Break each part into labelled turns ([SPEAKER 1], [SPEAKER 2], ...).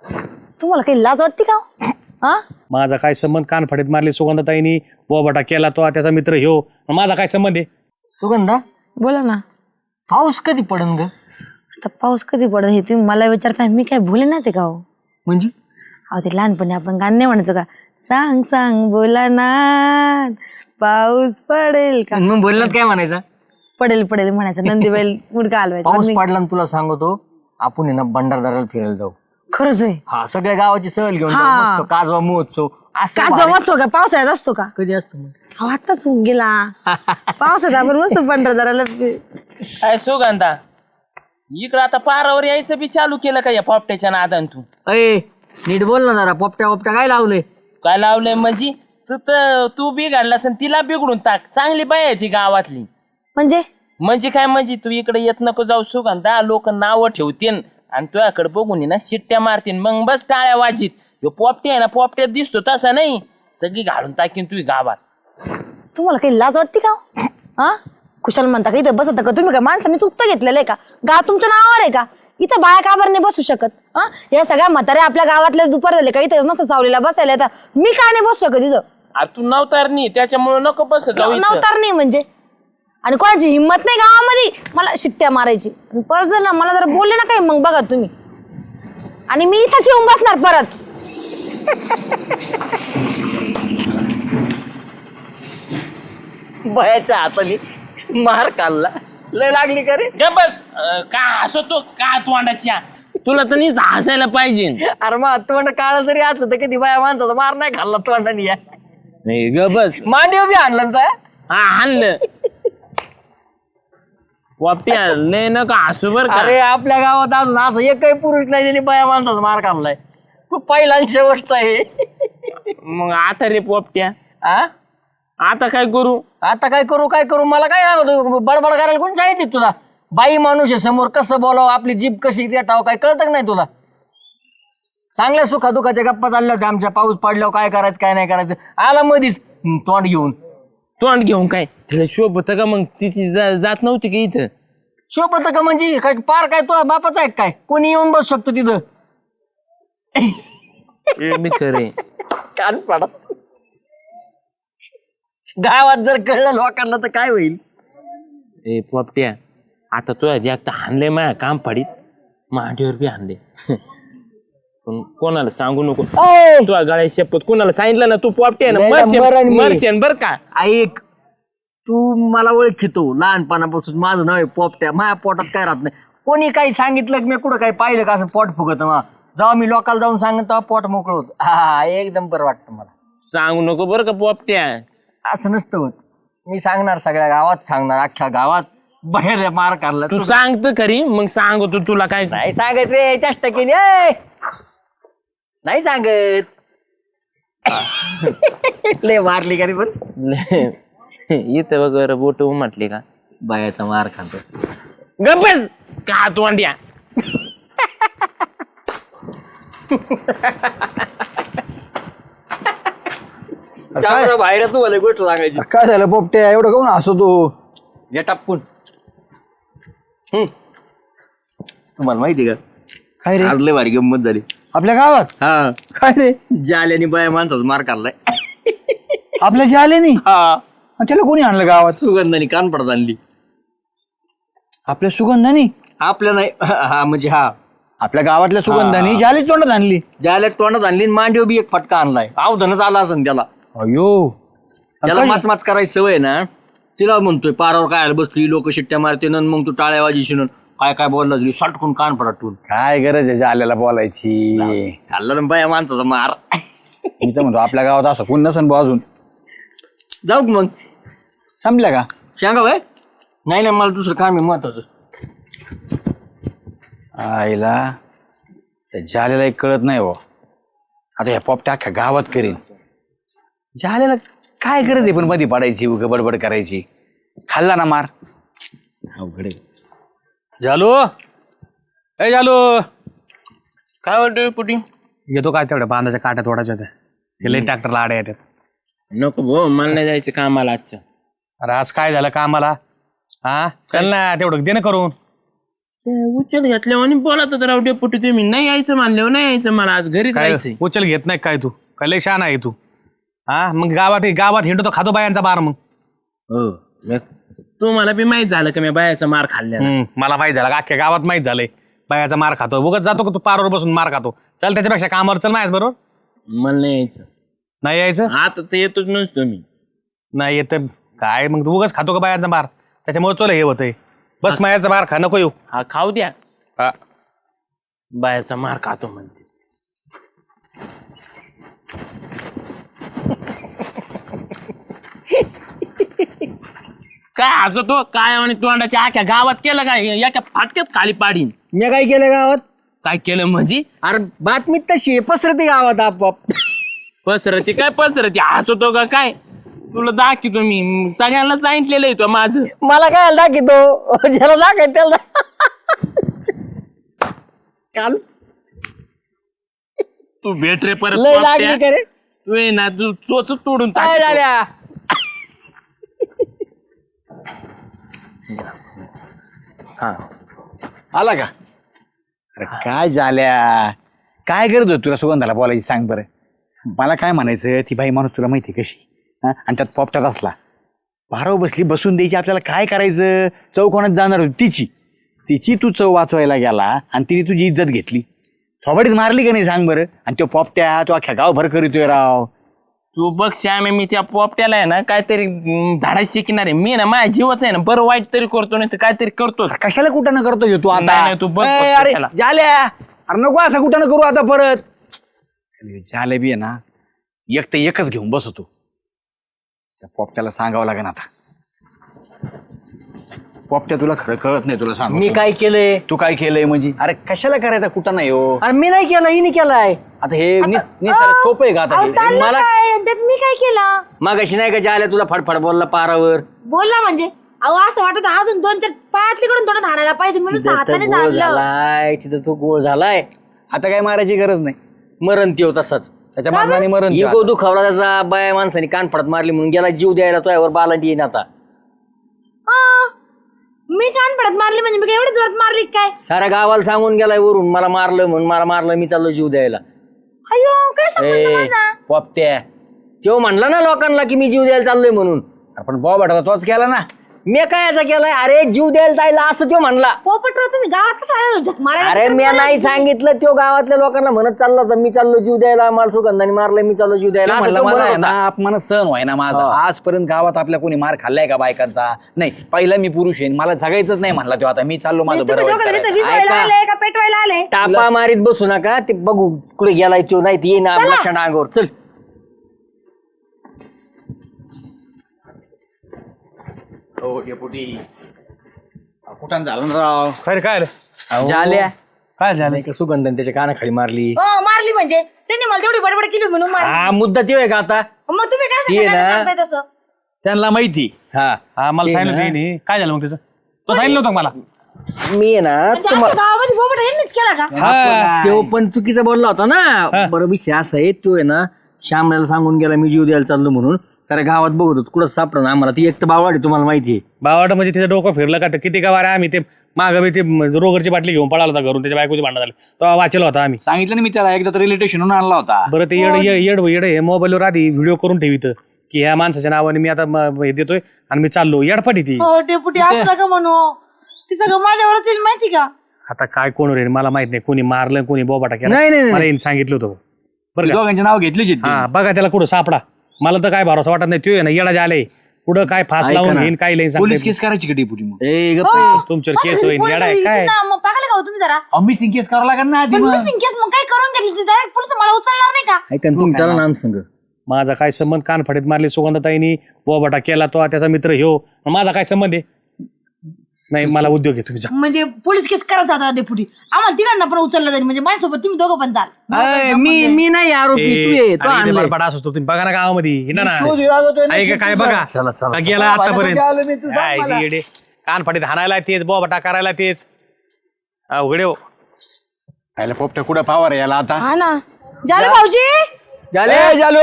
[SPEAKER 1] तुम्हाला काही लाज वाटते का हा?
[SPEAKER 2] माझा काय संबंध? कानफडीत मारली सुगंधाताईनी, बोबाटा केला तो, त्याचा मित्र ह्यो, माझा काय संबंध आहे?
[SPEAKER 3] सुगंधा,
[SPEAKER 1] बोला ना.
[SPEAKER 3] पाऊस कधी पडन ग?
[SPEAKER 1] आता पाऊस कधी पडेल हे तुम्ही मला विचारता, मी काय भोले ना ते का हो?
[SPEAKER 3] म्हणजे
[SPEAKER 1] अहो ते लहानपणी आपण गाणं नाही म्हणायचं का, सांग सांग बोला ना पाऊस पडेल का?
[SPEAKER 3] मग बोललात काय म्हणायचं?
[SPEAKER 1] पडेल पडेल म्हणायचं, नंदीबैल मुडका हलवायचा.
[SPEAKER 3] पाऊस पडला ना तुला सांगतो, आपण आहे ना भंडारदाराला फिरायला जाऊ.
[SPEAKER 1] खरंच होय?
[SPEAKER 3] हा, सगळ्या गावाची सहल घेऊन
[SPEAKER 1] हा.
[SPEAKER 3] जाऊ. मस्त काजवा महोत्सव असं
[SPEAKER 1] का
[SPEAKER 3] भारी.
[SPEAKER 1] जमत का पावसाळ्यात असतो का?
[SPEAKER 3] कधी असतो मग?
[SPEAKER 1] अहो आताच होऊन गेला पावसात आपण मस्त पंढरदाराला
[SPEAKER 4] काय सुगंधा, इकडं आता पारावर यायचं बी चालू केलं का या पोपट्याच्या नादान तू?
[SPEAKER 3] अय नीट बोल ना जरा. पोपट्या पोपट्या काय लावलंय?
[SPEAKER 4] काय लावलंय म्हणजे? तू बिघडलास आणि तिला बिघडून टाक. चांगली बाई आहे ती गावातली. म्हणजे काय म्हणजे? तू इकडे येत नको जाऊ सुगंधा, लोक नावं ठेवतील आणि तुझ्याकडे बघून ना शिट्ट्या मारतील, मग बस टाळ्या वाजीत. ह्यो पोपट्या आहे ना, पोपट्यात दिसतो तसा नाही, सगळी घालून टाकीन तुझी गावात.
[SPEAKER 1] तुम्हाला काही लाज वाटते का हा? कुशाल म्हणता का इथं बसता का तुम्ही? काय माणसाने चुकतं घेतलेलं आहे का? गाव तुमच्या नावावर आहे का? इथं बाया काबर नाही बसू शकत हा? या सगळ्या म्हाताऱ्या आपल्या गावातले दुपार झाले का इथं मस्त सावलीला बसायला येतात, मी काय नाही बसू शकत इथं?
[SPEAKER 4] अरे तू नवतारणी, त्याच्यामुळे नको बस जाऊ इथं.
[SPEAKER 1] नवतार नाही म्हणजे? आणि कोणाची हिंमत नाही गावामध्ये मला शिट्ट्या मारायची. आणि परत जर ना मला जर बोलले ना काही, मग बघा तुम्ही, आणि मी इथंच येऊन बसणार परत.
[SPEAKER 3] बायाच्या हाताने मार खाल्ला, लय लागली का रे?
[SPEAKER 4] गप बस. का हसतो का तोंडाच्या? तुला तर नीस हसायला पाहिजे.
[SPEAKER 3] अरे मग तोंड काळ जरी असलं तर कधी बाया माणसाचा मार नाही खाल्ला तोंडाने या.
[SPEAKER 4] ग बस.
[SPEAKER 3] मांडीव बी आणलं ना.
[SPEAKER 4] हा हाणलं. वापटी लय नका हसू बर का.
[SPEAKER 3] अरे आपल्या गावात अजून असं एकही पुरुष नाही ज्याने बाया माणसाचा मार खाल्लाय. तू पहिला आणि शेवटचा आहे.
[SPEAKER 4] मग आता रे पोपट्या,
[SPEAKER 3] आ?
[SPEAKER 4] आता काय करू?
[SPEAKER 3] आता काय करू मला काय सांगतो? बडबड करायला कोण सांगितली तुला? बाई माणूस आहे समोर, कसं बोलावं, आपली जीभ कशी रेटावं, काय कळतं का नाही तुला? चांगल्या सुखादुखाच्या गप्पा चालल्या होत्या आमच्या. पाऊस पडल्यावर काय करायचं काय नाही करायचं, आला मधीच तोंड घेऊन.
[SPEAKER 4] तोंड घेऊन काय तिला शोभ होतं का? मग तिची जात नव्हती का इथं?
[SPEAKER 3] शोभत का म्हणजे? काय पार काय तुझ्या बापाचा आहे काय? कोणी येऊन बसू शकतो तिथं?
[SPEAKER 4] मी खरे
[SPEAKER 3] कान पाडा. गावात जर कळलं लोकांना तर काय होईल?
[SPEAKER 4] ए पोपट्या, आता तुझ्या जास्त हाणले माझ्या काम पाडीत, मांडीवर बी हाणले. पण कोणाला सांगू नको. तुझ्या गळ्या शपथ कोणाला सांगितलं ना तू पोपट्या ना, मरशन बर का?
[SPEAKER 3] ऐक, तू मला ओळखितो लहानपणापासून. माझं नाव आहे पोपट्या. माझ्या पोटात काय राहत नाही. कोणी काही सांगितलं की मी कुठं काही पाहिलं का असं पोट फुगत? जेव्हा मी लोकांना जाऊन सांगत तेव्हा पोट मोकळं होतं. हा, एकदम बरं वाटतं मला.
[SPEAKER 4] सांगू नको बरं का पोपट्या.
[SPEAKER 3] असं नसतं होत. मी सांगणार, सगळ्या गावात सांगणार, अख्ख्या गावात बाहेर मार काढला.
[SPEAKER 4] तू सांगत खरी, मग सांगतो तुला काय.
[SPEAKER 3] नाही सांगत रे, चेष्टा केली. नाही सांगत. लय मारली का रे? पण
[SPEAKER 4] इथं वगैरे बोट म्हटली का
[SPEAKER 3] बायाचा मार खातो.
[SPEAKER 4] गप्पच का तोंड्या.
[SPEAKER 3] बाहेर तू मला गोष्ट सांगायची.
[SPEAKER 5] काय झालं पोपट्या, एवढं काऊन हसतो?
[SPEAKER 3] या टापून. तुम्हाला माहिती का
[SPEAKER 5] काय रे?
[SPEAKER 3] आज लय भारी गंमत झाली
[SPEAKER 5] आपल्या गावात?
[SPEAKER 3] हा.
[SPEAKER 5] काय रे?
[SPEAKER 3] जाल्याने बाया माणसाचा मार काढलाय.
[SPEAKER 5] आपल्या जे आले नाही?
[SPEAKER 3] हा,
[SPEAKER 5] आणि त्याला कोणी आणलं गावात?
[SPEAKER 3] सुगंधाने कान पडत आणली.
[SPEAKER 5] आपल्या सुगंधानी?
[SPEAKER 3] आपल्या नाही, हा म्हणजे हा
[SPEAKER 5] आपल्या गावातल्या सुगंधानी जाली तोंडात आणली?
[SPEAKER 3] जाल्या तोंडात आणली आणि मांडीव बी एक फटका आणलाय. अवधनच आला असं त्याला.
[SPEAKER 5] अयो,
[SPEAKER 3] त्याला माच करायची सवय ना. तिला म्हणतोय पारावर काय आलं बसली, लोक शिट्ट्या मारते ना, मग तू टाळ्या वाजीशी काय काय बोलला तुझी सटकून कान पडटून.
[SPEAKER 5] काय गरज आहे जाल्याला बोलायची?
[SPEAKER 3] खाल्लं ना बाया माणसाचा मार.
[SPEAKER 5] मी तर म्हणतो आपल्या गावात असं कोण नसन बा अजून.
[SPEAKER 3] जाऊ का मग?
[SPEAKER 5] संपल्या का?
[SPEAKER 3] सांगा भाई. नाही नाही, मला दुसरं काम आहे महत्वाचं.
[SPEAKER 5] आईला त्या जाल्याला एक कळत नाही हो. आता ह्या पोपट्या अख्ख्या गावात करीन. जाल्याला काय गरज आहे पण मध्ये पडायची, उग बडबड करायची? खाल्ला ना मार. अवघड आहे.
[SPEAKER 2] झालो ए झालो.
[SPEAKER 4] काय वाटतोय पुटी?
[SPEAKER 2] येतो काय तेवढ्या बांधाच्या काट्या तोडायच्या होत्या, ते लई ट्रॅक्टरला आड्या येतात.
[SPEAKER 4] नको भाऊ, मला नाही जायचं कामाला आजच्या.
[SPEAKER 2] अरे आज काय झालं कामाला? हा चल ना, तेवढं दे ना करून.
[SPEAKER 4] उचल घेतल्यावर आणि बोलत होता राव डेपुटी तुम्ही नाही यायचं मानल्यावर नाही यायचं मला आज घरीच
[SPEAKER 2] काय
[SPEAKER 4] राहायचंय.
[SPEAKER 2] उचल घेत नाही काय तू काय लय शहाणा आहे तू हा मग गावात हिंडतो खातो बायांचा बार मग
[SPEAKER 4] हो तुम्हाला बी माहित झालं का मी बायाचा मार खाल्ल्या
[SPEAKER 2] मला माहित झालं अख्ख्या गावात माहित झालंय बायाचा मार खातो उगाच जातो का तू पारावर बसून मार खातो चल त्याच्यापेक्षा कामावर चल माझ्याच बरोबर
[SPEAKER 4] मला नाही यायचं
[SPEAKER 2] नाही यायचं
[SPEAKER 4] आता तर येतोच नसतो मी.
[SPEAKER 2] नाही येत काय मग तू उगाच खातो का बायांचा मार त्याच्यामुळे तुला हे होतंय बस मायाचा मार खा नको येऊ
[SPEAKER 4] हा खाऊ द्या
[SPEAKER 2] हा.
[SPEAKER 4] बायाचा मार खातो म्हणते. काय हसतो काय आणि तोंडाच्या आख्या गावात केलं काय याच्या फाटक्यात खाली पाडीन.
[SPEAKER 3] मी काय केलं गावात?
[SPEAKER 4] काय केलं म्हणजे
[SPEAKER 3] अरे बातमी तशी आहे, पसरते गावात आपोआप.
[SPEAKER 4] पसरती काय पसरती हसतो का काय तुला दाखवतो मी सगळ्यांना सांगितलेलं आहे तो माझं.
[SPEAKER 3] मला काय दाखवतो ज्याला दाखव त्याला काल
[SPEAKER 4] तू भेट रे परत
[SPEAKER 3] लय लागली
[SPEAKER 4] पोपट्या.
[SPEAKER 3] का रे?
[SPEAKER 4] तू ये ना तू चोच तोडून
[SPEAKER 3] काय
[SPEAKER 4] टाक.
[SPEAKER 3] झाल्या?
[SPEAKER 5] आला का अरे काय झाल्या काय करत होत तुला सुगंधाला बोलायची सांग बरं मला काय म्हणायचं ती बाई माणूस तुला माहिती कशी हा आणि त्यात पोपटात असला भाराव बसली बसून द्यायची आपल्याला काय करायचं चौकोनात जाणार होती तिची तू चव वाचवायला गेला आणि तिने तुझी इज्जत घेतली थोबाडीत मारली का नाही सांग बरं आणि तो पोपट्या तो अख्ख्या गावभर करीतोय राव
[SPEAKER 4] तू बघ श्याम मी त्या पोपट्याला आहे ना काहीतरी धाडा शिकणार आहे मी ना माझ्या जीवाच आहे ना बरं वाईट तरी करतो नाही तर काहीतरी करतो.
[SPEAKER 5] कशाला कुठं न करतो ह्यो तू
[SPEAKER 4] नाही,
[SPEAKER 5] आता
[SPEAKER 4] नाही, तू बघ
[SPEAKER 5] ए,
[SPEAKER 4] फक्त
[SPEAKER 5] अरे
[SPEAKER 4] त्याला.
[SPEAKER 5] झाल्या अरे नको असं कुठं न करू आता परत झालं बी आहे ना एक तर एकच घेऊन बसतो त्या पोपट्याला सांगावं लागेल आता पोपट्या तुला खरं कळत नाही तुला सांग
[SPEAKER 3] मी काय केलंय?
[SPEAKER 5] तू काय केलंय म्हणजे अरे कशाला करायचा कुठं नाही हो
[SPEAKER 3] अरे मी नाही केलं हिने केलाय.
[SPEAKER 5] आता हे सोपं आहे का आता हे?
[SPEAKER 3] मला
[SPEAKER 1] त्यात मी काय केलं
[SPEAKER 3] मागाशी नाही का जायला तुला फडफड बोलला पारावर.
[SPEAKER 1] बोलला म्हणजे अहो असं वाटत अजून 2-4 पायातलीकडून थोडं धाडायला पाहिजे मी नुसतं हाताने
[SPEAKER 3] गोळ
[SPEAKER 1] झाडलं.
[SPEAKER 3] झालाय तिथं तो गोळ झालाय.
[SPEAKER 5] आता काय मारायची गरज नाही
[SPEAKER 3] मरण त्यो तसाच
[SPEAKER 5] त्याच्या मारणाने मरण ते
[SPEAKER 3] इगो
[SPEAKER 5] आता.
[SPEAKER 3] दुखावला त्याचा बाया माणसाने कान फडत मारली म्हणून गेला जीव द्यायला तो यावर बालांडी येईन आता.
[SPEAKER 1] मी कान पडत मारली म्हणजे मी काय एवढी जोरात मारली काय?
[SPEAKER 3] साऱ्या गावाला सांगून गेलाय वरून मला मारलं म्हणून मला मारलं मी चाललो जीव द्यायला.
[SPEAKER 1] अयो काय संबंध माझा?
[SPEAKER 5] पोपट्या
[SPEAKER 3] तो म्हणला ना लोकांना की मी जीव द्यायला चाललोय म्हणून.
[SPEAKER 5] आपण बॉबा तोच केला ना
[SPEAKER 3] मी काय याचा केलाय अरे जीव द्यायला जायला असं तो म्हणला.
[SPEAKER 1] पोपटराव तुम्ही गावात कशा आले झक मारायला?
[SPEAKER 3] अरे मी नाही सांगितलं तो गावातल्या लोकांना म्हणत चालला तर मी चाललो जीव द्यायला मला सुगंधाने मारलं मी चाललो जीव द्यायला असं
[SPEAKER 5] म्हणलं
[SPEAKER 3] तो
[SPEAKER 5] मला
[SPEAKER 3] म्हणत
[SPEAKER 5] आहे ना
[SPEAKER 3] होता.
[SPEAKER 5] अपमान सहन व्हाय ना माझा आजपर्यंत गावात आपल्या कोणी मार खाल्लाय का बायकांचा नाही पहिला मी पुरुष आहे मला जगायचंच नाही म्हणला तो आता मी चाललो माझं
[SPEAKER 1] तुम्ही
[SPEAKER 5] बरं
[SPEAKER 1] दोघं
[SPEAKER 5] वाईट
[SPEAKER 1] इथं
[SPEAKER 5] करायला.
[SPEAKER 1] विजवायला
[SPEAKER 3] ऐका.
[SPEAKER 1] आले का पेटवायला आले?
[SPEAKER 3] टापा मारीत बसू नका ते बघू कुठे गेलाय तो नाही ते ना लक्षण अंगावर चल.
[SPEAKER 5] हो डेपुटी कुठं झालं ना राव
[SPEAKER 2] खरं काय
[SPEAKER 5] झाल्या
[SPEAKER 2] काय झालं
[SPEAKER 3] नाही का सुगंधन त्याच्या कानाखाली मारली.
[SPEAKER 1] मारली म्हणजे त्यांनी मला तेवढी बडबड केली म्हणून मारली.
[SPEAKER 3] हा मुद्दा ते आहे का आता.
[SPEAKER 1] मग तुम्ही काय
[SPEAKER 3] ती आहे
[SPEAKER 1] सगळ्यांना
[SPEAKER 3] ना.
[SPEAKER 1] सांगताय तसं?
[SPEAKER 5] त्यांना माहिती
[SPEAKER 3] हा
[SPEAKER 2] हा मला
[SPEAKER 3] ते
[SPEAKER 2] सांगितलं
[SPEAKER 3] ना.
[SPEAKER 2] होतं हिने. काय झालं मग त्याचं तो सांगितलं होतं का मला
[SPEAKER 3] मी आहे ना
[SPEAKER 1] म्हणजे आमच्या गावामध्ये बोबट यांनीच केला का?
[SPEAKER 3] तो पण चुकीचा बोलला होता ना. बरं विषय असा आहे तो आहे ना श्यामला सांगून गेला मी जीव द्यायला चाललो म्हणून साऱ्या गावात बघत होतो कुठं सापडा ना आम्हाला ती एक तर बाववाडी तुम्हाला माहिती आहे.
[SPEAKER 2] बावाट म्हणजे तिचं डोकं फिरलं का तर किती का वारे आम्ही ते मागं बी ते रोगरची बाटली घेऊन पळाला होता घरून त्याच्या बायकोची भांडण झाली तो वाचेला होता आम्ही
[SPEAKER 5] सांगितलं ना मी त्याला एकदा तर रिलेटेशन आणला होता
[SPEAKER 2] बरं ते येड हे मोबाईलवर आधी व्हिडिओ करून ठेवित की ह्या माणसाच्या नावाने मी आता हे देतोय आणि मी चाललो येडफाटी ती
[SPEAKER 1] हो डेपुटी असं का म्हणू ती सगळं माझ्यावरच येईल माहिती का?
[SPEAKER 2] आता काय कोण रे मला माहित नाही कोणी मारलं कोणी बोबाटा केला
[SPEAKER 3] नाही, नाही, नाही.
[SPEAKER 2] मला यांनी सांगितलं होतं बरं का?
[SPEAKER 5] दोघांचे नाव घेतली
[SPEAKER 2] हा बघा त्याला कुठं सापडा मला तर काय भरोसा वाटत नाही तो ना येडा झाले कुठं काय फास
[SPEAKER 3] ऐका
[SPEAKER 2] लावून
[SPEAKER 3] ना.
[SPEAKER 2] घेईन काय लाईन
[SPEAKER 5] पोलीस केस करायची का डेपुटी मग
[SPEAKER 3] ए गप्प
[SPEAKER 1] हो.
[SPEAKER 3] आहे.
[SPEAKER 2] तुमच्यावर
[SPEAKER 1] माझ्या
[SPEAKER 2] केस
[SPEAKER 1] घरी
[SPEAKER 2] होईल
[SPEAKER 1] पोलीस
[SPEAKER 2] येडा आहे
[SPEAKER 1] येतील
[SPEAKER 2] काय
[SPEAKER 1] ना, मग पागल का हो तुम्ही जरा?
[SPEAKER 5] मिसिंग केस करावं लागेल ना आधी
[SPEAKER 1] पण
[SPEAKER 5] मग.
[SPEAKER 1] मिसिंग केस मग काय करून घेतली डायरेक्ट पोलीस मला उचलणार नाही का?
[SPEAKER 3] ऐका ना, तुम्ही चला नाम संग
[SPEAKER 2] माझा काय संबंध कानफडीत मारली सुगंधताईनी बोबाटा केला तो त्याचा मित्र ह्यो माझा काय संबंध आहे नाही मला उद्योग आहे तुम्ही जा.
[SPEAKER 1] म्हणजे पोलीस केस करत जातात डेपुटी आम्हाला तिघांना पण उचललं जाईल म्हणजे माझ्यासोबत तुम्ही दोघं पण जाल.
[SPEAKER 3] अय, मी नाही आरोपी तू ये तो
[SPEAKER 2] अरे इथे
[SPEAKER 3] आणलंय.
[SPEAKER 2] बडबड असतो तुम्ही बघा ना गावामध्ये हिंडा ना
[SPEAKER 5] शोध लागतोय ना,
[SPEAKER 2] ऐका काय बघा
[SPEAKER 3] चला, चला,
[SPEAKER 2] का गेला आतापर्यंत
[SPEAKER 5] आलो मी, तू सांग
[SPEAKER 2] काय
[SPEAKER 5] मला.
[SPEAKER 2] ते येडे कानफडीत हाणायला तेच बोबाटा करायला तेच अवघडे हो
[SPEAKER 5] याला पोपट्या कुठं पावर याला आता
[SPEAKER 1] हा ना झालं भाऊजी.
[SPEAKER 3] झाले
[SPEAKER 5] ए, जालू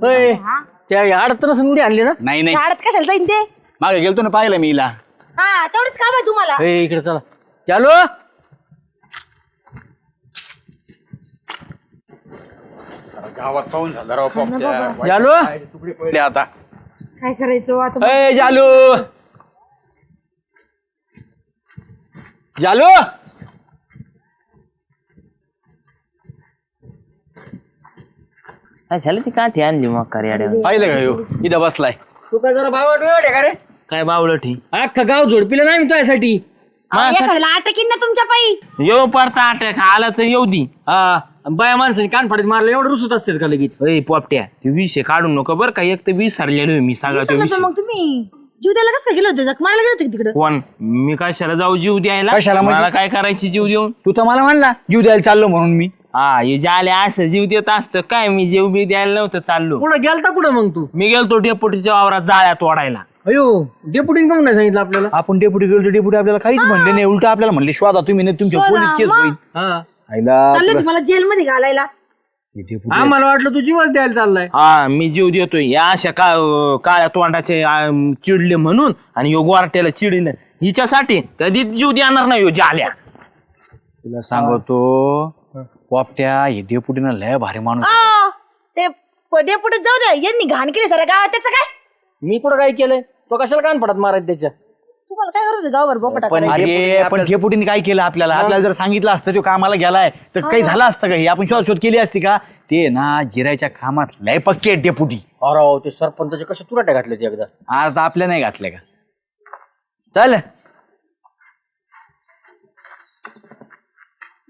[SPEAKER 3] होय. त्या अडत नसून उडी आणली ना
[SPEAKER 5] नाही नाही
[SPEAKER 1] शाळेत कशाला जाईन ते?
[SPEAKER 5] मागे गेलतो ना पाहिलं मी हिला
[SPEAKER 1] हा तेवढंच काम आहे तुम्हाला.
[SPEAKER 3] ए इकडे चला चालू.
[SPEAKER 5] गावात पाहून झाला राव पोपट्या.
[SPEAKER 3] चालू
[SPEAKER 5] तुकडे पडले आता.
[SPEAKER 1] काय करायचं आता?
[SPEAKER 5] ए जालू जालू
[SPEAKER 4] काय झालं ती काठी आणली मग कार्याड्या
[SPEAKER 5] पाहिलं का ह्यो? इथं बसलाय.
[SPEAKER 3] तू काय जरा भावट वेळ का रे?
[SPEAKER 4] काय बावलं ठी
[SPEAKER 3] अख्खं गाव झोडपिलं नाही मी तुझ्यासाठी.
[SPEAKER 1] एखाद्याला अटकीन ना तुमच्या पायी.
[SPEAKER 4] येऊ पडता अटॅक आला तर येऊ दी.
[SPEAKER 3] हा बाया माणसाने कान फाडीत मारलं एवढं रुसत असतात का लगेच?
[SPEAKER 4] अय पोपट्या ते विषय काढू नको बरं का. एक तर विसरलेलो मी सगळा तो
[SPEAKER 1] विसरलं तर
[SPEAKER 4] विषय.
[SPEAKER 1] मग तुम्ही जीव द्यायला कसं गेलो होते? जख मारायला गेलो होते तिकडे?
[SPEAKER 4] कोण मी कशाला जाऊ जीव द्यायला?
[SPEAKER 5] कशाला म्हणजे?
[SPEAKER 4] मला काय करायची जीव देऊन?
[SPEAKER 5] तू तर मला म्हणला जीव द्यायला चाललो म्हणून मी.
[SPEAKER 4] हा हे झाले असं जीव देत असतं काय. मी जीव बी द्यायला नव्हतं चाललो.
[SPEAKER 3] कुठं गेलता कुठं मग तू?
[SPEAKER 4] मी गेलतो डेपुटीच्या वावरात जाळ्या तोडायला.
[SPEAKER 3] अयो डेपुटीन काऊन नाही सांगितलं आपल्याला?
[SPEAKER 5] आपण डेपुटी गेलो डेपुटी आपल्याला काहीच म्हणले नाही. उलट आपल्याला म्हणले शोधा तुम्ही नाही तुमच्या
[SPEAKER 1] शोधा,
[SPEAKER 5] पोलीस केस
[SPEAKER 1] मग?
[SPEAKER 5] होईल.
[SPEAKER 3] हा
[SPEAKER 5] आईला
[SPEAKER 1] चालले होते मला जेलमध्ये घालायला.
[SPEAKER 5] हे डेपुटी
[SPEAKER 3] आम्हाला वाटलं तू जीवच द्यायला चाललाय.
[SPEAKER 4] हा मी जीव देतोय या अशा काळ्या तोंडाचे चिडले म्हणून. आणि यो गोरट्याला चिडलं हिच्यासाठी कधीच जीव देणार नाही. यो जाल्या
[SPEAKER 5] तुला सांगतो पोपट्या हे डेपुटीनं लय भारी माणूस आहे.
[SPEAKER 1] ते डेपुटी जाऊ द्या, यांनी घाण केली सारा गावात. त्याचं काय?
[SPEAKER 3] मी कुठं काय केलंय? तो कशाला कान पडत मारायचं त्याच्या?
[SPEAKER 1] तुम्हाला काय करत होते गावभर बोपटा?
[SPEAKER 5] अरे पण डेपुटीने काय केलं आपल्याला जर सांगितलं असतं तो कामाला गेलाय तर काही झालं असतं का? हे आपण शोध केली असती का? ते ना जिरायच्या कामात लय पक्के आहेत डेपुटी.
[SPEAKER 3] अरे ते सरपंचाचे कसे तुराट्या घातले ते एकदा.
[SPEAKER 5] आता आपल्या नाही घातल्या का? चल